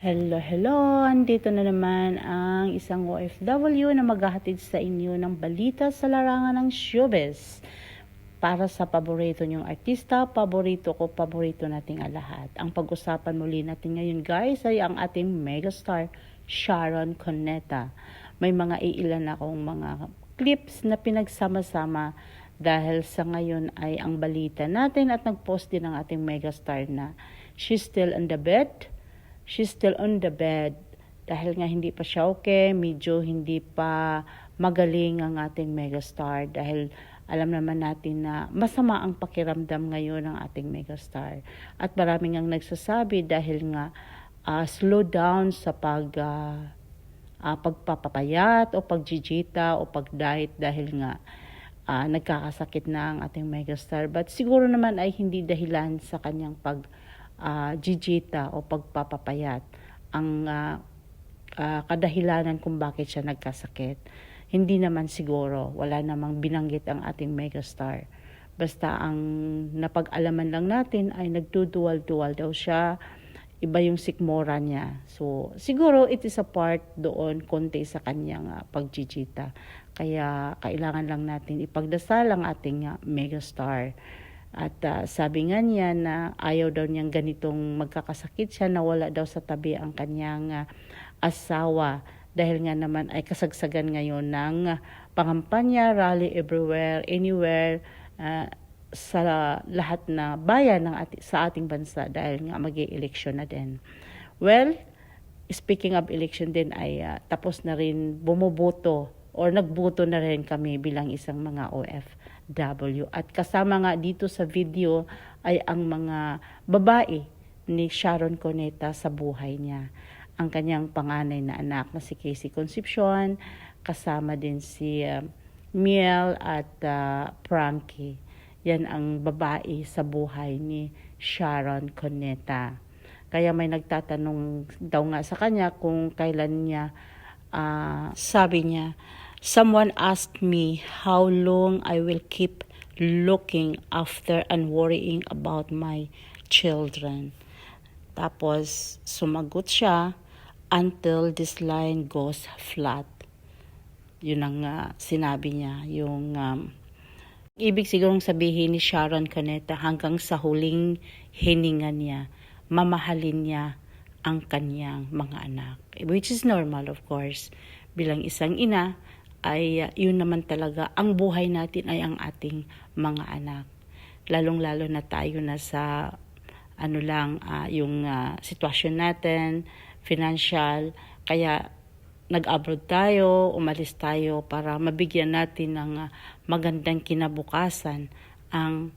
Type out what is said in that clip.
Hello, hello! Andito na naman ang isang OFW na maghahatid sa inyo ng balita sa larangan ng showbiz. Para sa paborito niyong artista, paborito ko, paborito nating lahat. Ang pag-usapan muli natin ngayon guys ay ang ating megastar Sharon Cuneta. May mga iilan akong mga clips na pinagsama-sama dahil sa ngayon ay ang balita natin at nag-post din ang ating megastar na she's still on the bed. She's still on the bed dahil nga hindi pa siya okay, medyo hindi pa magaling ang ating megastar dahil alam naman natin na masama ang pakiramdam ngayon ng ating megastar. At maraming ang nagsasabi dahil nga slow down sa pagpapapayat o pagjijita o pagdiet dahil nga nagkakasakit na ang ating megastar. But siguro naman ay hindi dahilan sa kanyang jijita o pagpapapayat ang kadahilanan kung bakit siya nagkasakit. Hindi naman siguro, wala namang binanggit ang ating megastar. Basta ang napag-alaman lang natin ay nagduduwal-duwal daw siya, iba yung sikmura niya. So siguro it is a part doon konti sa kanyang pagjijita. Kaya kailangan lang natin ipagdasal ang ating megastar. At sabi nga niya na ayaw daw niyang ganitong magkakasakit siya, nawala daw sa tabi ang kanyang asawa. Dahil nga naman ay kasagsagan ngayon ng pangampanya, rally everywhere, anywhere, sa lahat na bayan sa ating bansa dahil nga mag-i-eleksyon na din. Well, speaking of election din ay tapos na rin bumuboto or nagboto na rin kami bilang isang mga OFW. At kasama nga dito sa video ay ang mga babae ni Sharon Cuneta sa buhay niya. Ang kanyang panganay na anak na si Casey Concepcion, kasama din si Miel at Frankie. Yan ang babae sa buhay ni Sharon Cuneta. Kaya may nagtatanong daw nga sa kanya kung kailan niya, sabi niya, someone asked me how long I will keep looking after and worrying about my children. Tapos sumagot siya, until this line goes flat. Yun ang sinabi niya. Yung ibig sigurong sabihin ni Sharon Cuneta hanggang sa huling hininga niya, mamahalin niya ang kanyang mga anak. Which is normal of course. Bilang isang ina, ay yun naman talaga, ang buhay natin ay ang ating mga anak. Lalong-lalo na tayo na sa yung sitwasyon natin, financial, kaya nag-abroad tayo, umalis tayo para mabigyan natin ng magandang kinabukasan ang